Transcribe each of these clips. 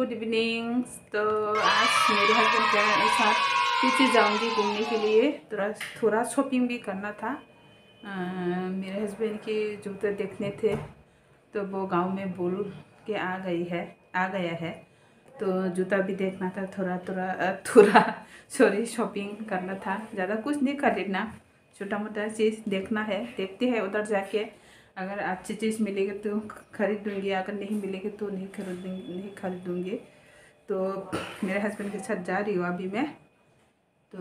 Good evening. तो आज मेरे हस्बैंड के साथ पीछे जाऊंगी घूमने के लिए। थोड़ा शॉपिंग भी करना था। मेरे हस्बैंड के जूते देखने थे तो वो गांव में बोल के आ गया है। तो जूता भी देखना था, थोड़ा सॉरी शॉपिंग करना था। ज़्यादा कुछ नहीं खरीदना, छोटा मोटा चीज़ देखना है। देखते हैं उधर जाके, अगर अच्छी चीज़ मिलेगी तो खरीदूँगी, अगर नहीं मिलेगी तो नहीं खरीदूँगी। तो मेरे हस्बैंड के साथ जा रही हूँ अभी मैं। तो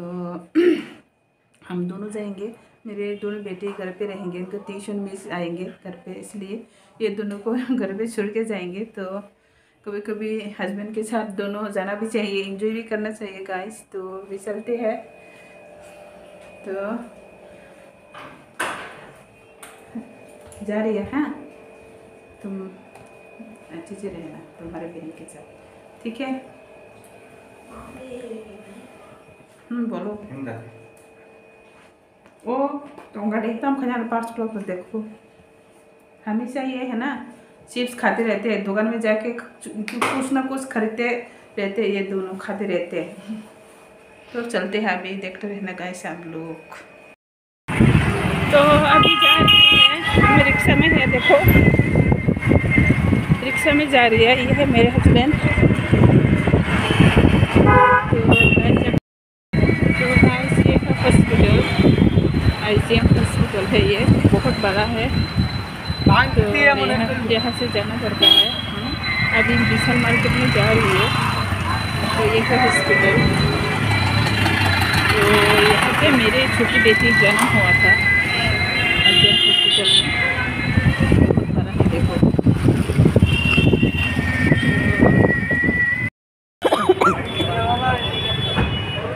हम दोनों जाएंगे। मेरे दोनों बेटे घर पे रहेंगे, उनको ट्यूशन मिस आएंगे घर पे, इसलिए ये दोनों को घर पे छोड़ के जाएंगे। तो कभी कभी हस्बैंड के साथ दोनों जाना भी चाहिए, एंजॉय भी करना चाहिए गाइस। तो भी चलते हैं। तो जा रही है। हाँ, तुम अच्छे से रहना तुम्हारे बहन के साथ, ठीक है? बोलो। ओ तो गाड़ी एकदम खजाना पार्ट्स क्लब पर देखो, हमेशा ये है ना, चिप्स खाते रहते हैं, दुकान में जाके कुछ ना कुछ खरीदते रहते हैं, ये दोनों खाते रहते हैं। तो चलते हैं अभी, देखते रहना गाइस आप लोग। तो अभी जा रही है, मैं रिक्शा में है, देखो रिक्शा में जा रही है। ये है मेरे हस्बैंड। तो गाइस ये है हॉस्पिटल, ICM हॉस्पिटल है, ये बहुत बड़ा है। तो यहाँ से जाना पड़ता है। अभी विशाल मार्केट में जा रही है। तो ये है हॉस्पिटल। तो यहाँ पे मेरे छोटी बेटी जन्म हुआ था ICM हॉस्पिटल में। बहुत बड़ा है, देखो।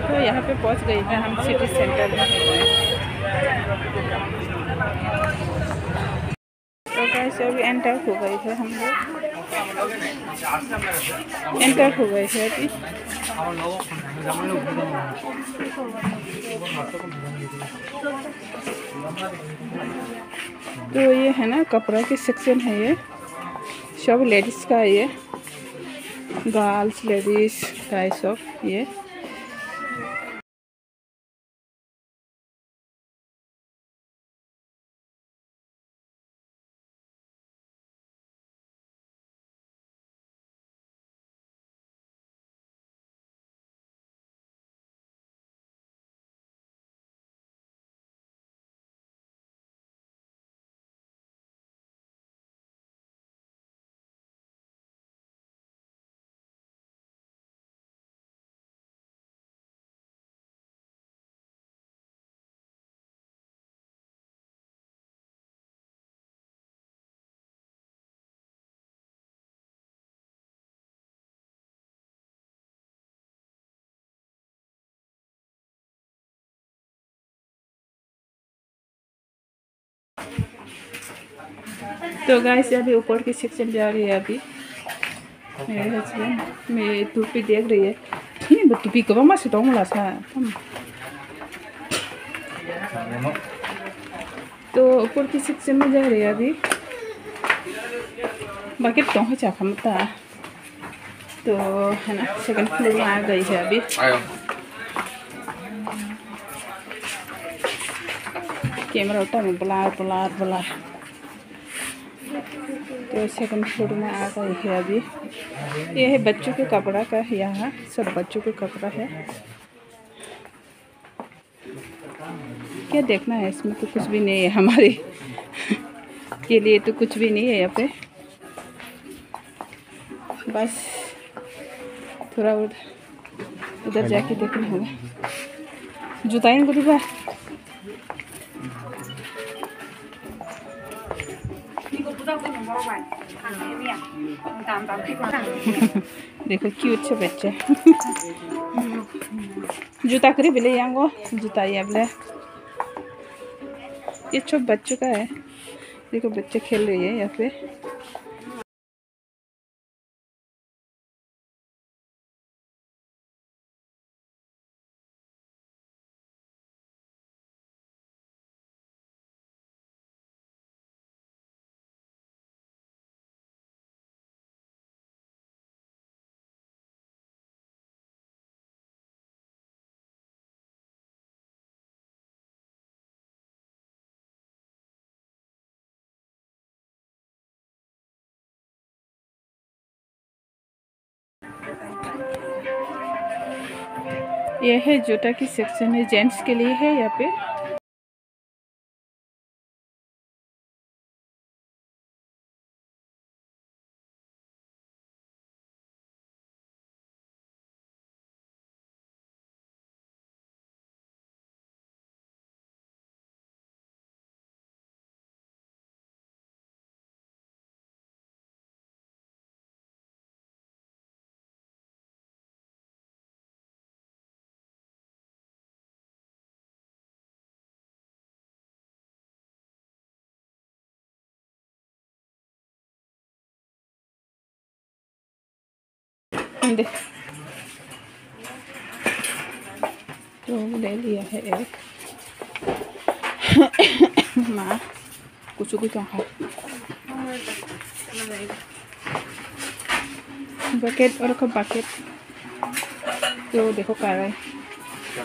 तो यहाँ पे पहुँच गई मैं, हम सिटी सेंटर में हैं। तो कैसे अभी एंटर हो गए थे हम लोग, एंटर हो गए थे अभी। तो ये है ना कपड़ा की सेक्शन है, ये सब लेडीज़ का है, ये गर्ल्स लेडीज़ का है सब ये। तो गाइस अभी ऊपर की सेक्शन जा रही है अभी। मेरे हस्बैंड मेरी टोपी देख रही है, नहीं टोपी कब मैं से तो सा। तो ऊपर की सेक्शन में जा रही है अभी, बाकी तो है चाखमता। तो है ना, सेकंड फ्लोर में आ गई है अभी। कैमरा उठा में बुला। तो सेकंड फ्लोर में आ गई है अभी। ये है बच्चों के कपड़ा का, यहाँ सब बच्चों के कपड़ा है। क्या देखना है इसमें, तो कुछ भी नहीं है हमारे के लिए, तो कुछ भी नहीं है यहाँ पे। बस थोड़ा उधर जाके देखना होगा। जुताई को दिखा देखो क्यूट से बच्चे जूता करे बिले यांगो जूता ये बोले, ये सब बच्चों का है। देखो बच्चे खेल रही है यहाँ पे। ये है जूता की सेक्शन है, जेंट्स के लिए है यहाँ पे। तो ले लिया है एक माँ कुछ भी कहाँ बकेट और का बकेट। तो देखो कढ़ाई,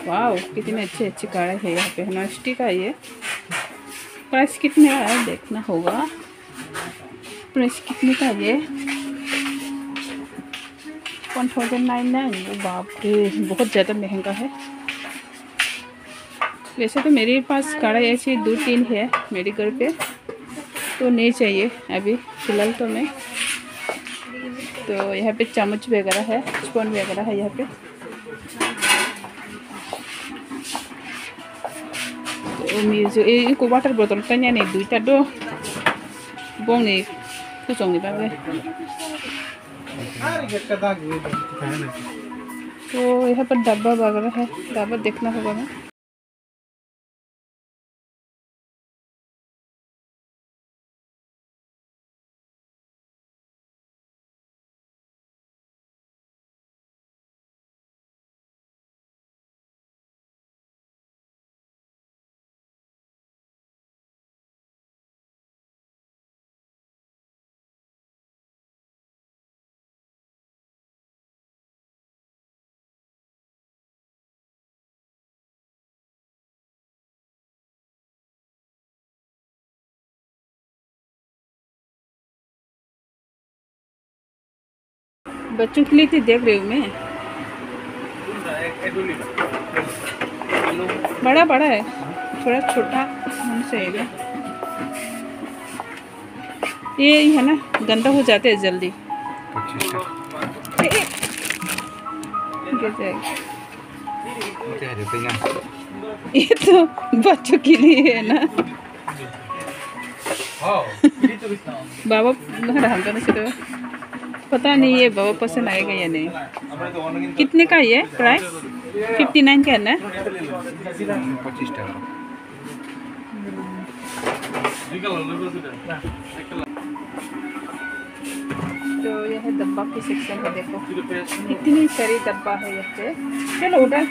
वाह कितने अच्छे अच्छे कढ़ाई है यहाँ पे। नॉस्टिक का ये प्राइस कितने का है देखना होगा। प्राइस कितने का ये 1099। बाप रे बहुत ज़्यादा महंगा है। वैसे तो मेरे पास कढ़ाई ऐसी 2-3 है मेरे घर पे, तो नहीं चाहिए अभी फ़िलहाल तो मैं। तो यहाँ पे चम्मच वगैरह है, स्पून वगैरह है यहाँ पे। तो म्यूजिक वाटर बोतल कन्या नहीं दुईटा दो बोंगनी कुचोंगनी बाबे। तो यहाँ पर डब्बा वगैरह है, डब्बा देखना होगा मैं। बच्चों के लिए देख रही हूँ मैं। बड़ा बड़ा है, थोड़ा छोटा होना चाहिए। ये है ना गंदा हो जाते हैं जल्दी। ये तो बच्चों के लिए है ना। बाबा हम तो पता नहीं ये बाबा पसंद आएगा या नहीं। कितने का ये प्राइस? 59 का है ना? 25 টাকা। तो यह है डब्बा की सेक्शन है, देखो इतनी सारी डब्बा है यहाँ पे। चलो उधर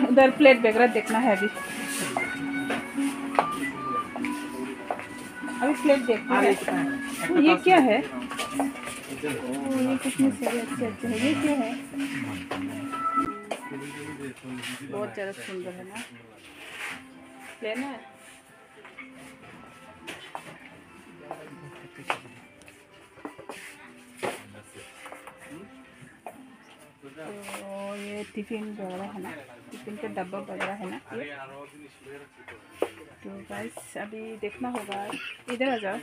उधर प्लेट वगैरह देखना है अभी प्लेट देखना है। तो ये क्या है? ओ ये कितने सारे अच्छे अच्छे हैं। ये क्या है? बहुत ज़्यादा सुंदर है ना, लेना है। तो ये टिफिन वगैरह है ना, टिफिन का डब्बा वगैरह है ना ये। तो गाइस अभी देखना होगा, इधर आ जाओ।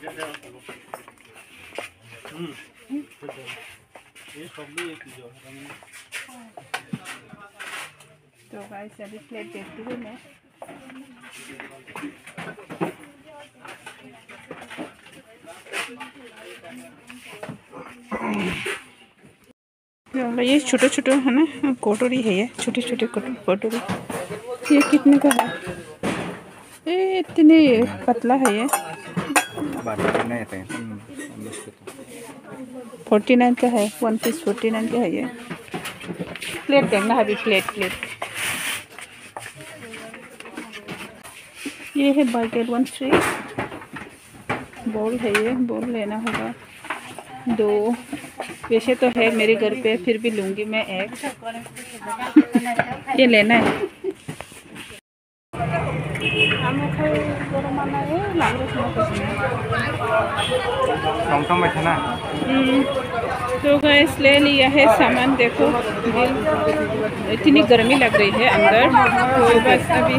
तो गाइस अभी प्लेट देखती हूँ मैं। ये छोटे छोटे है ना कटोरी है, ये छोटे छोटे कटोरी। ये कितने का है? ये इतने पतला है ये। 49 का है, 1 पीस 49 का है ये। प्लेट देखना है अभी, प्लेट ये है बाय गेट 1 फ्री। बॉल है ये, बॉल लेना होगा 2। वैसे तो है मेरे घर पे, फिर भी लूँगी मैं एक। ये लेना है। टमटम बैठे ना। तो गैस ले लिया है सामान। देखो इतनी गर्मी लग रही है अंदर, तो बस अभी